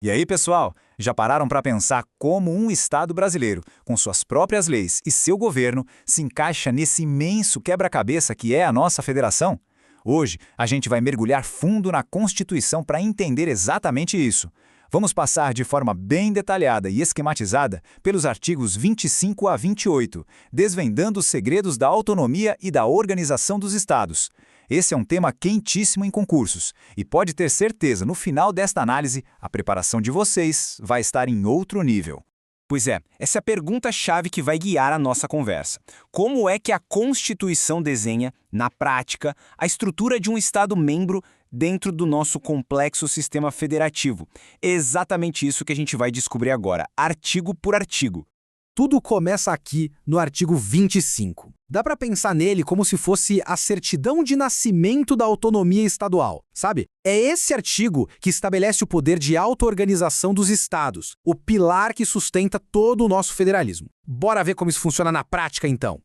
E aí, pessoal, já pararam para pensar como um Estado brasileiro, com suas próprias leis e seu governo, se encaixa nesse imenso quebra-cabeça que é a nossa federação? Hoje, a gente vai mergulhar fundo na Constituição para entender exatamente isso. Vamos passar de forma bem detalhada e esquematizada pelos artigos 25 a 28, desvendando os segredos da autonomia e da organização dos Estados. Esse é um tema quentíssimo em concursos, e pode ter certeza, no final desta análise, a preparação de vocês vai estar em outro nível. Pois é, essa é a pergunta-chave que vai guiar a nossa conversa. Como é que a Constituição desenha, na prática, a estrutura de um Estado-membro dentro do nosso complexo sistema federativo? É exatamente isso que a gente vai descobrir agora, artigo por artigo. Tudo começa aqui no artigo 25. Dá para pensar nele como se fosse a certidão de nascimento da autonomia estadual, sabe? É esse artigo que estabelece o poder de auto-organização dos estados, o pilar que sustenta todo o nosso federalismo. Bora ver como isso funciona na prática, então.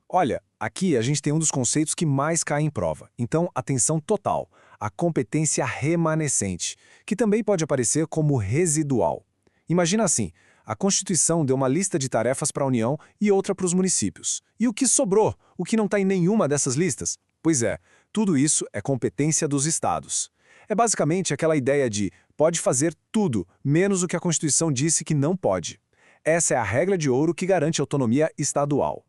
Olha, aqui a gente tem um dos conceitos que mais cai em prova. Então, atenção total. A competência remanescente, que também pode aparecer como residual. Imagina assim, a Constituição deu uma lista de tarefas para a União e outra para os municípios. E o que sobrou? O que não está em nenhuma dessas listas? Pois é, tudo isso é competência dos estados. É basicamente aquela ideia de pode fazer tudo, menos o que a Constituição disse que não pode. Essa é a regra de ouro que garante autonomia estadual.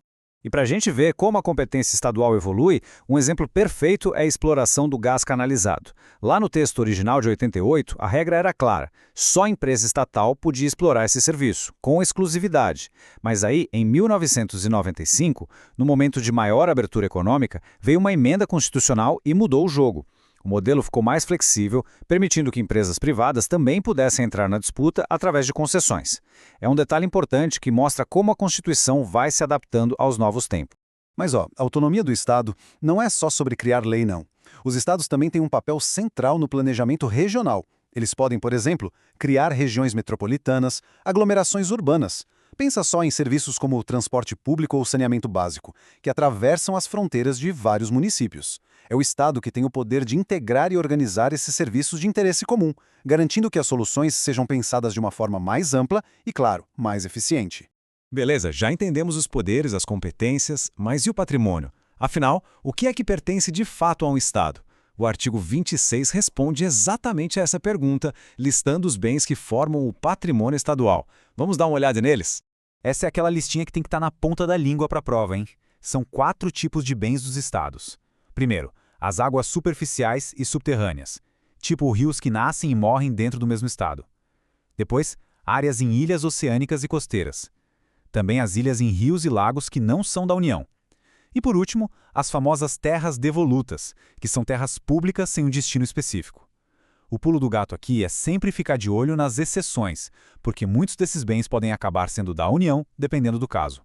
E para a gente ver como a competência estadual evolui, um exemplo perfeito é a exploração do gás canalizado. Lá no texto original de 88, a regra era clara: só a empresa estatal podia explorar esse serviço, com exclusividade. Mas aí, em 1995, no momento de maior abertura econômica, veio uma emenda constitucional e mudou o jogo. O modelo ficou mais flexível, permitindo que empresas privadas também pudessem entrar na disputa através de concessões. É um detalhe importante que mostra como a Constituição vai se adaptando aos novos tempos. Mas a autonomia do Estado não é só sobre criar lei, não. Os estados também têm um papel central no planejamento regional. Eles podem, por exemplo, criar regiões metropolitanas, aglomerações urbanas. Pensa só em serviços como o transporte público ou saneamento básico, que atravessam as fronteiras de vários municípios. É o Estado que tem o poder de integrar e organizar esses serviços de interesse comum, garantindo que as soluções sejam pensadas de uma forma mais ampla e, claro, mais eficiente. Beleza, já entendemos os poderes, as competências, mas e o patrimônio? Afinal, o que é que pertence de fato a um Estado? O artigo 26 responde exatamente a essa pergunta, listando os bens que formam o patrimônio estadual. Vamos dar uma olhada neles? Essa é aquela listinha que tem que estar na ponta da língua para a prova, hein? São 4 tipos de bens dos estados. Primeiro, as águas superficiais e subterrâneas, tipo rios que nascem e morrem dentro do mesmo estado. Depois, áreas em ilhas oceânicas e costeiras. Também as ilhas em rios e lagos que não são da União. E por último, as famosas terras devolutas, que são terras públicas sem um destino específico. O pulo do gato aqui é sempre ficar de olho nas exceções, porque muitos desses bens podem acabar sendo da União, dependendo do caso.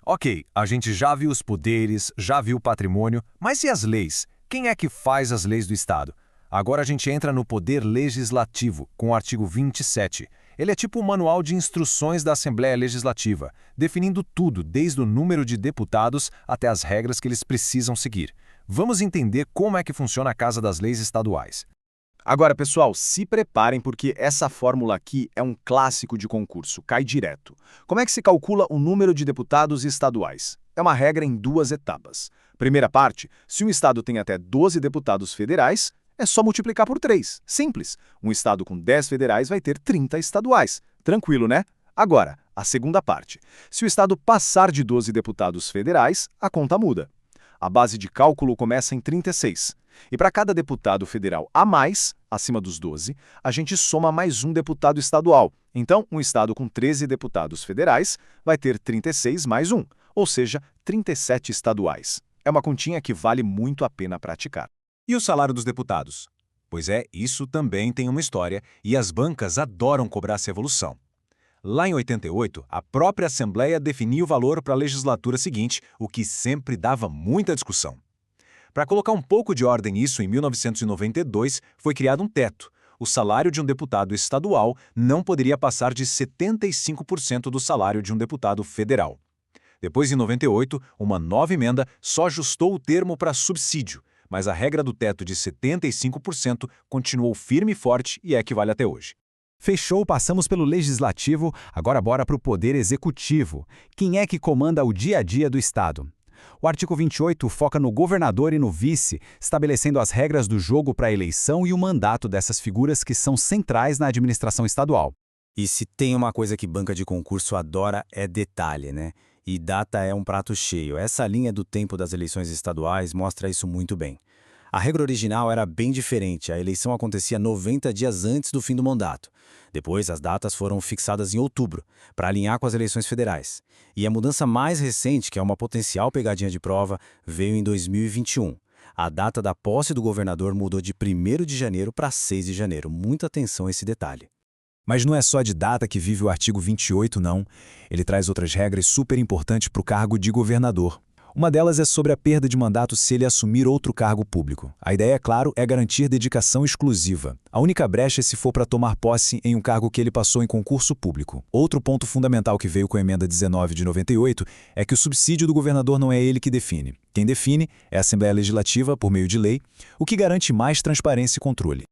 Ok, a gente já viu os poderes, já viu o patrimônio, mas e as leis? Quem é que faz as leis do Estado? Agora a gente entra no poder legislativo, com o artigo 27. Ele é tipo o manual de instruções da Assembleia Legislativa, definindo tudo, desde o número de deputados até as regras que eles precisam seguir. Vamos entender como é que funciona a Casa das Leis Estaduais. Agora, pessoal, se preparem porque essa fórmula aqui é um clássico de concurso, cai direto. Como é que se calcula o número de deputados estaduais? É uma regra em 2 etapas. Primeira parte, se um estado tem até 12 deputados federais, é só multiplicar por 3. Simples. Um estado com 10 federais vai ter 30 estaduais. Tranquilo, né? Agora, a segunda parte. Se o estado passar de 12 deputados federais, a conta muda. A base de cálculo começa em 36. E para cada deputado federal a mais, acima dos 12, a gente soma mais um deputado estadual. Então, um estado com 13 deputados federais vai ter 36 mais um, ou seja, 37 estaduais. É uma continha que vale muito a pena praticar. E o salário dos deputados? Pois é, isso também tem uma história e as bancas adoram cobrar essa evolução. Lá em 88, a própria Assembleia definiu o valor para a legislatura seguinte, o que sempre dava muita discussão. Para colocar um pouco de ordem nisso, em 1992, foi criado um teto. O salário de um deputado estadual não poderia passar de 75% do salário de um deputado federal. Depois, em 98, uma nova emenda só ajustou o termo para subsídio, mas a regra do teto de 75% continuou firme e forte e é que vale até hoje. Fechou, passamos pelo Legislativo, agora bora para o Poder Executivo. Quem é que comanda o dia a dia do Estado? O artigo 28 foca no governador e no vice, estabelecendo as regras do jogo para a eleição e o mandato dessas figuras que são centrais na administração estadual. E se tem uma coisa que banca de concurso adora é detalhe, né? E data é um prato cheio. Essa linha do tempo das eleições estaduais mostra isso muito bem. A regra original era bem diferente, a eleição acontecia 90 dias antes do fim do mandato. Depois, as datas foram fixadas em outubro, para alinhar com as eleições federais. E a mudança mais recente, que é uma potencial pegadinha de prova, veio em 2021. A data da posse do governador mudou de 1º de janeiro para 6 de janeiro. Muita atenção a esse detalhe. Mas não é só de data que vive o artigo 28, não. Ele traz outras regras super importantes para o cargo de governador. Uma delas é sobre a perda de mandato se ele assumir outro cargo público. A ideia, é claro, é garantir dedicação exclusiva. A única brecha é se for para tomar posse em um cargo que ele passou em concurso público. Outro ponto fundamental que veio com a emenda 19 de 98 é que o subsídio do governador não é ele que define. Quem define é a Assembleia Legislativa, por meio de lei, o que garante mais transparência e controle.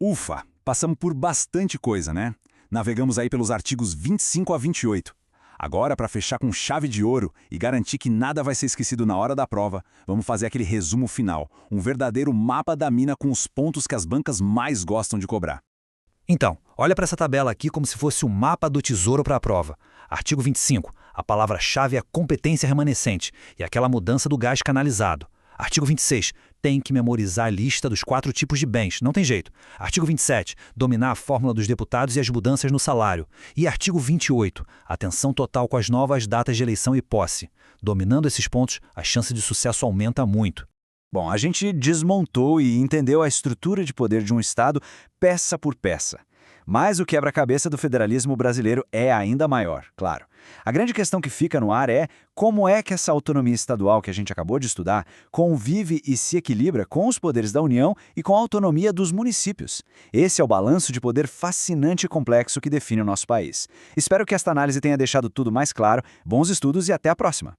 Ufa, passamos por bastante coisa, né? Navegamos aí pelos artigos 25 a 28. Agora, para fechar com chave de ouro e garantir que nada vai ser esquecido na hora da prova, vamos fazer aquele resumo final, um verdadeiro mapa da mina com os pontos que as bancas mais gostam de cobrar. Então, olha para essa tabela aqui como se fosse o mapa do tesouro para a prova. Artigo 25, a palavra-chave é competência remanescente e aquela mudança do gás canalizado. Artigo 26, tem que memorizar a lista dos 4 tipos de bens, não tem jeito. Artigo 27, dominar a fórmula dos deputados e as mudanças no salário. E artigo 28, atenção total com as novas datas de eleição e posse. Dominando esses pontos, a chance de sucesso aumenta muito. Bom, a gente desmontou e entendeu a estrutura de poder de um Estado peça por peça. Mas o quebra-cabeça do federalismo brasileiro é ainda maior, claro. A grande questão que fica no ar é como é que essa autonomia estadual que a gente acabou de estudar convive e se equilibra com os poderes da União e com a autonomia dos municípios. Esse é o balanço de poder fascinante e complexo que define o nosso país. Espero que esta análise tenha deixado tudo mais claro. Bons estudos e até a próxima!